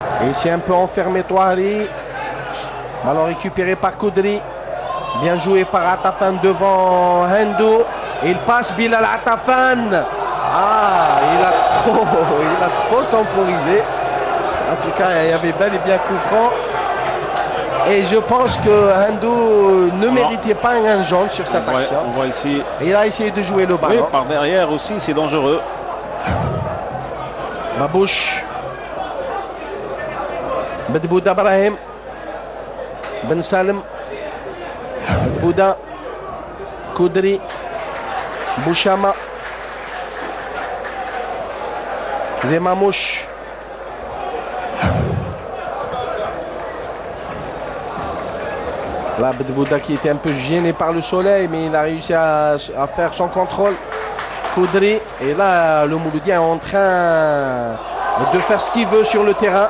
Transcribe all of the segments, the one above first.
Et c'est un peu enfermé Touari. Ballon récupéré par Koudri. Bien joué par Atafan devant Hendo. Il passe Bilal Atafan. Ah, il a trop temporisé. En tout cas, il y avait bel et bien coup franc. Et je pense que Hendo ne méritait pas un jaune sur cette action. On voit ici. Et il a essayé de jouer le ballon. Oui, par derrière aussi, c'est dangereux. Babouche. Bedbouda Brahim. Ben Salem. Bedbouda. Koudri. Bouchama. Zemamouche. Là, Bedbouda qui était un peu gêné par le soleil, mais il a réussi à faire son contrôle. Koudri. Et là, le Mouloudien est en train de faire ce qu'il veut sur le terrain.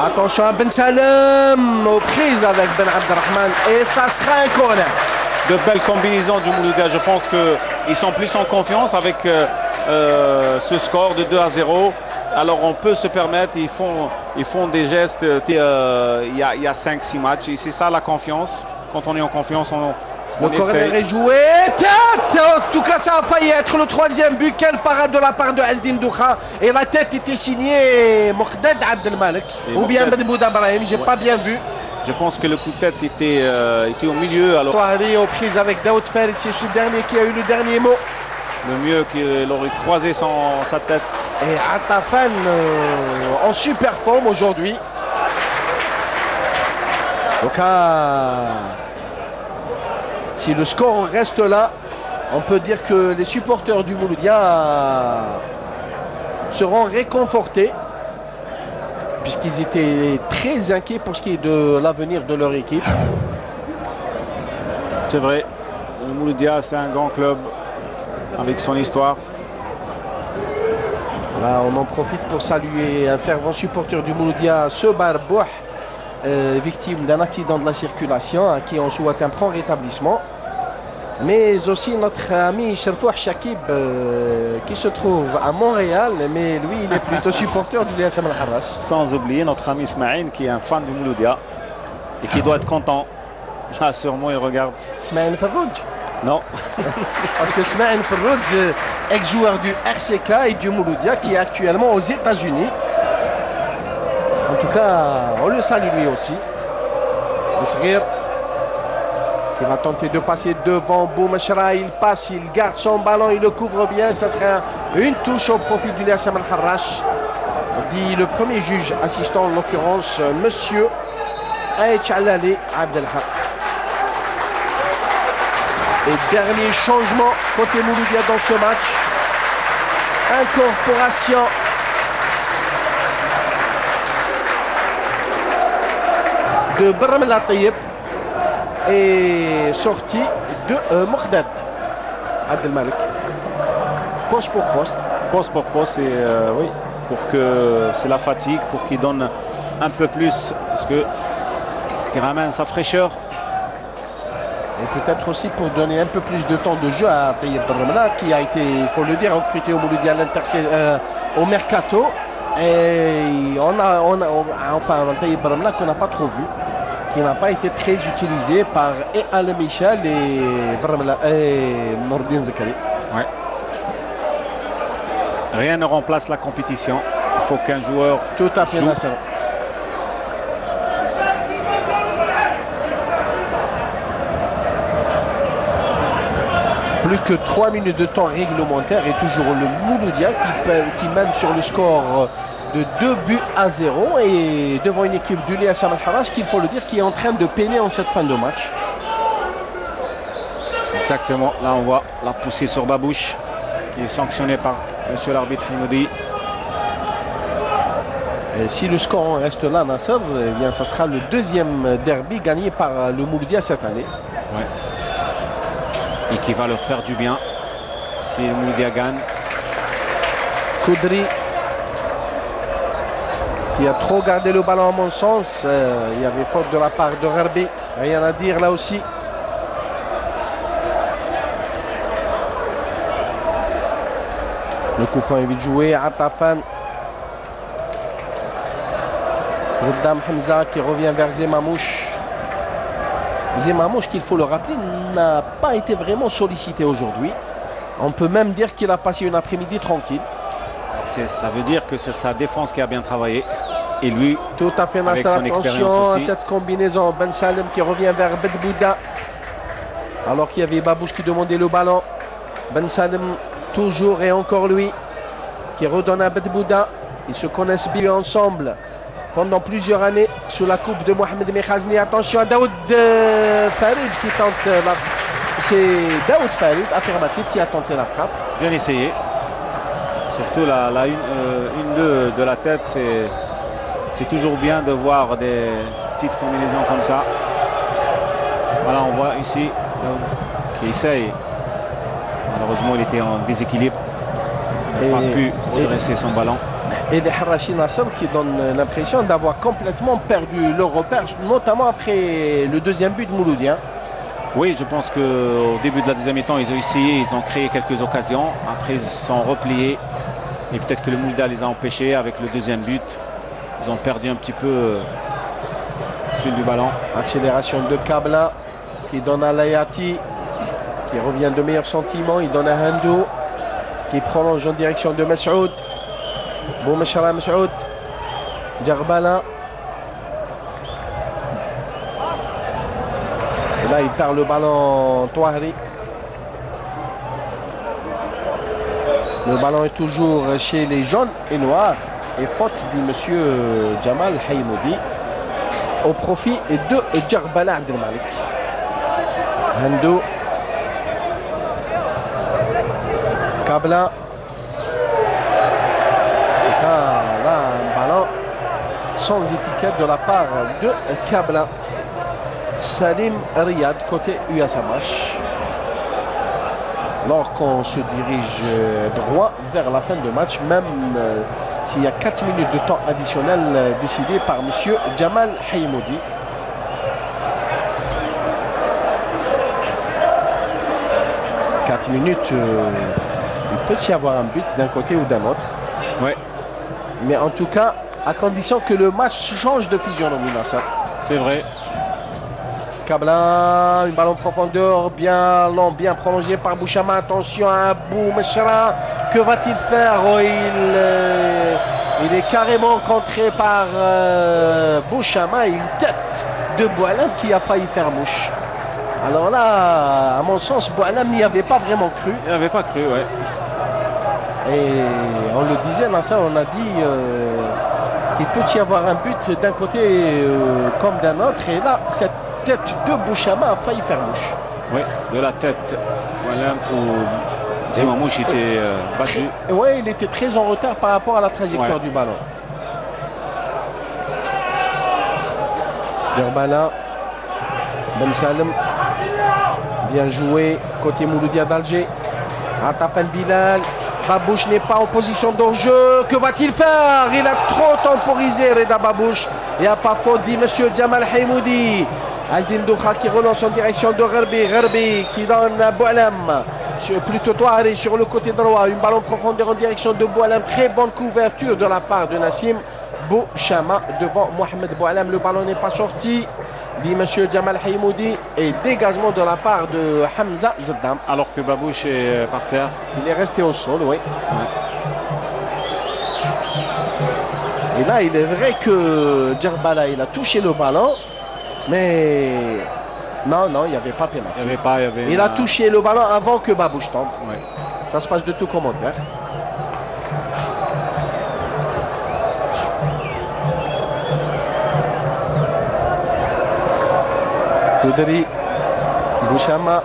Attention à Ben Salem, aux prises avec Ben Abdelrahman. Et ça sera un corner. De belles combinaisons du Mouloudia. Je pense qu'ils sont plus en confiance avec ce score de 2-0. Alors on peut se permettre, ils font des gestes. Il y a 5-6 matchs. Et c'est ça la confiance. Quand on est en confiance, le corner est joué. Tête. En tout cas, ça a failli être le troisième but. Quelle parade de la part de Azdim Douha. Et la tête était signée Moqdad Abdelmalek. Ou bien Bedbouda Brahim. J'ai pas bien vu. Je pense que le coup de tête était au milieu. Alors Touari aux prises avec Daoud Fer. C'est ce dernier qui a eu le dernier mot. Le mieux qu'il aurait croisé sa tête. Et Atafan en super forme aujourd'hui. Donc si le score reste là, on peut dire que les supporters du Mouloudia seront réconfortés puisqu'ils étaient très inquiets pour ce qui est de l'avenir de leur équipe. C'est vrai, le Mouloudia c'est un grand club avec son histoire. Là, on en profite pour saluer un fervent supporter du Mouloudia, Sebar Bouh, victime d'un accident de la circulation, à qui on souhaite un prompt rétablissement. Mais aussi notre ami Cherfouh Chakib, qui se trouve à Montréal, mais lui, il est plutôt supporter du Liassam Al-Harras. Sans oublier notre ami Ismaïn, qui est un fan du Mouloudia et qui doit être content. Ah, sûrement, il regarde. Ismaïn Ferrouj? Non. Parce que Ismaïn Ferrouj, ex-joueur du RCK et du Mouloudia, qui est actuellement aux États-Unis. En tout cas, on le salue lui aussi. Isrir, qui va tenter de passer devant Boumeshra. Il passe, il garde son ballon, il le couvre bien. Ça sera une touche au profit du Liassam Al-Harras, dit le premier juge assistant, en l'occurrence, monsieur Aïch Alali Abdelhaq. Et dernier changement côté Mouloudia dans ce match. Incorporation de Bram Latayeb et sortie de Moqdad Abdelmalek. Poste pour poste. Poste pour poste, et oui, pour que c'est la fatigue, pour qu'il donne un peu plus, parce que ce qui ramène sa fraîcheur. Et peut-être aussi pour donner un peu plus de temps de jeu à Tayyip Bramla, qui a été, il faut le dire, recruté au Mouloudia au Mercato. Et enfin, Tayyip Bramla qu'on n'a pas trop vu, qui n'a pas été très utilisé par Al Michel et Nordin Zakari. Ouais. Rien ne remplace la compétition. Il faut qu'un joueur tout à fait joue. Nasser. Plus que 3 minutes de temps réglementaire et toujours le Mouloudia qui mène sur le score de 2-0 et devant une équipe du Liassam Al-Harras, qu'il faut le dire, qui est en train de peiner en cette fin de match. Exactement, là on voit la poussée sur Babouche qui est sanctionnée par monsieur l'arbitre Himoudi. Et si le score en reste là, Nasser, eh bien, ce sera le deuxième derby gagné par le Mouloudia cette année. Ouais. Et qui va leur faire du bien si le Mouloudia gagne. Koudri qui a trop gardé le ballon à mon sens. Il y avait faute de la part de Gharbi. Rien à dire là aussi. Le coup franc est vite joué. Atafan Zeddam Hamza qui revient vers Zemamouche. Zemamouche, qu'il faut le rappeler, n'a pas été vraiment sollicité aujourd'hui. On peut même dire qu'il a passé une après-midi tranquille. Ça veut dire que c'est sa défense qui a bien travaillé. Et lui, tout à fait, Nasser, attention à cette combinaison. Ben Salem qui revient vers Bedbouda. Alors qu'il y avait Babouche qui demandait le ballon. Ben Salem, toujours et encore lui, qui redonne à Bedbouda. Ils se connaissent bien ensemble pendant plusieurs années sous la coupe de Mohamed Mekhazni. Attention à Daoud Farid qui tente la... C'est Daoud Farid, affirmatif, qui a tenté la frappe. Bien essayé. Surtout la 1-2 de la tête, c'est toujours bien de voir des petites combinaisons comme ça. Voilà, on voit ici qui essaye. Malheureusement, il était en déséquilibre. Il n'a pas pu redresser son ballon. Et les Harachi Nasser qui donnent l'impression d'avoir complètement perdu leur repère, notamment après le deuxième but de Mouloudien. Oui, je pense qu'au début de la deuxième mi-temps, ils ont essayé, ils ont créé quelques occasions. Après, ils se sont repliés. Et peut-être que le Mouloudia les a empêchés avec le deuxième but. Ils ont perdu un petit peu le fil du ballon. Accélération de Kabla qui donne à Layati, qui revient de meilleurs sentiments. Il donne à Handou qui prolonge en direction de Messoud. Boumeshara Messoud. Djarbala. Et là, il perd le ballon Touahri. Le ballon est toujours chez les jaunes et noirs. Et faute, dit monsieur Jamal Haïmoudi, au profit de Djarbala Abdelmalik. Handou. Kabla. Là, un ballon sans étiquette de la part de Kabla. Salim Riyad, côté USMH. Alors qu'on se dirige droit vers la fin de match, même s'il y a 4 minutes de temps additionnel décidé par monsieur Jamal Haïmoudi. Minutes, il peut y avoir un but d'un côté ou d'un autre. Oui. Mais en tout cas, à condition que le match change de physionomie, Nasser. C'est vrai. Kabla, une balle en profondeur, bien long, bien prolongé par Bouchama. Attention à Boumeshra. Que va-t-il faire? Oh, il est carrément contré par Bouchama. Une tête de Boualam qui a failli faire mouche. Alors là, à mon sens, Boualam n'y avait pas vraiment cru. Il n'avait pas cru, ouais. Et on le disait, dans ça, on a dit qu'il peut y avoir un but d'un côté comme d'un autre. Et là, cette tête de Bouchama a failli faire mouche. Oui, de la tête. Voilà où Zemamouche était battu. Oui, il était très en retard par rapport à la trajectoire du ballon. Djarbala, Ben Salem. Bien joué côté Mouloudia d'Alger. Atafan Bilal. Babouche n'est pas en position d'hors-jeu. Que va-t-il faire? Il a trop temporisé Reda Babouche. Il n'y a pas faute, dit monsieur Jamal Haïmoudi. Azdin Douha qui relance en direction de Gharbi. Gharbi qui donne à Boualam. Plutôt Touahri sur le côté droit. Une balle en profondeur en direction de Boualam. Très bonne couverture de la part de Nassim Bouchama devant Mohamed Boualam. Le ballon n'est pas sorti, dit monsieur Jamal Haïmoudi, et dégagement de la part de Hamza Zeddam. Alors que Babouche est par terre. Il est resté au sol, oui. Et là, il est vrai que Djarbala, il a touché le ballon, mais non, il n'y avait pas pénalty. Il a touché le ballon avant que Babouche tombe. Ouais. Ça se passe de tout commentaire. Koudri, Bouchama,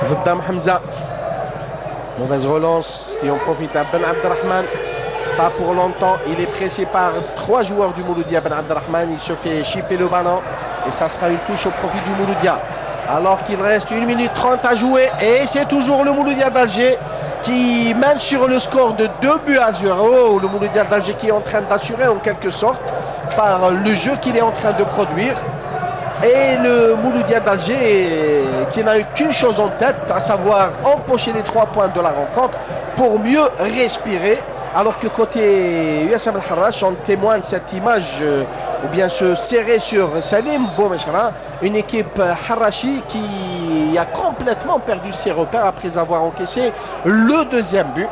Zeddam Hamza. Mauvaise relance qui en profite à Ben Abdelrahman. Pas pour longtemps. Il est pressé par 3 joueurs du Mouloudia. Ben Abdelrahman, il se fait chipper le ballon. Et ça sera une touche au profit du Mouloudia. Alors qu'il reste 1 minute 30 à jouer. Et c'est toujours le Mouloudia d'Alger qui mène sur le score de 2-0. Le Mouloudia d'Alger qui est en train d'assurer en quelque sorte par le jeu qu'il est en train de produire. Et le Mouloudia d'Alger qui n'a eu qu'une chose en tête, à savoir empocher les 3 points de la rencontre pour mieux respirer Alors que côté USM Al-Harrach, on témoigne cette image, ou bien se serrer sur Salim Boumeshra, une équipe Harrachi qui a complètement perdu ses repères après avoir encaissé le deuxième but.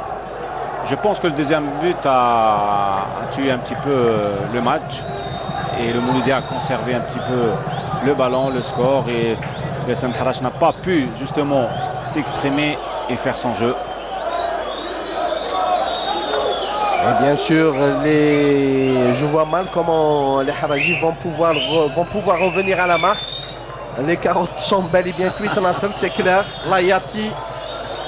Je pense que le deuxième but a tué un petit peu le match. Et le Mouloudia a conservé un petit peu le ballon, le score. Et USM Harrach n'a pas pu justement s'exprimer et faire son jeu. Et bien sûr, je vois mal comment les Harrachis vont pouvoir revenir à la marque. Les carottes sont bel et bien cuites, Nasser, c'est clair. Layati,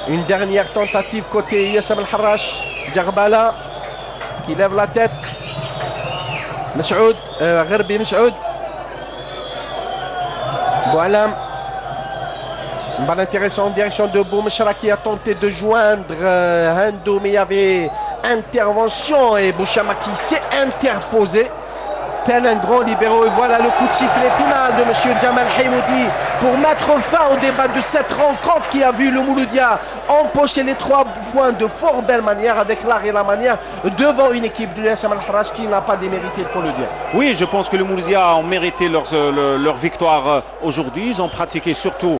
une dernière tentative côté USM Al-Harrach. Djarbala qui lève la tête. Messoud, Gherbi Messoud. Boualam. Une balle intéressante en direction de Boumeshra qui a tenté de joindre Hendo, mais il y avait intervention et Bouchama qui s'est interposé. Tel un grand libéraux. Et voilà le coup de sifflet final de M. Jamal Haimoudi pour mettre fin au débat de cette rencontre qui a vu le Mouloudia empocher les 3 points de fort belle manière, avec l'art et la manière, devant une équipe de l'USM Al-Harrach qui n'a pas démérité, il faut le dire. Oui, je pense que le Mouloudia ont mérité leur victoire aujourd'hui. Ils ont pratiqué surtout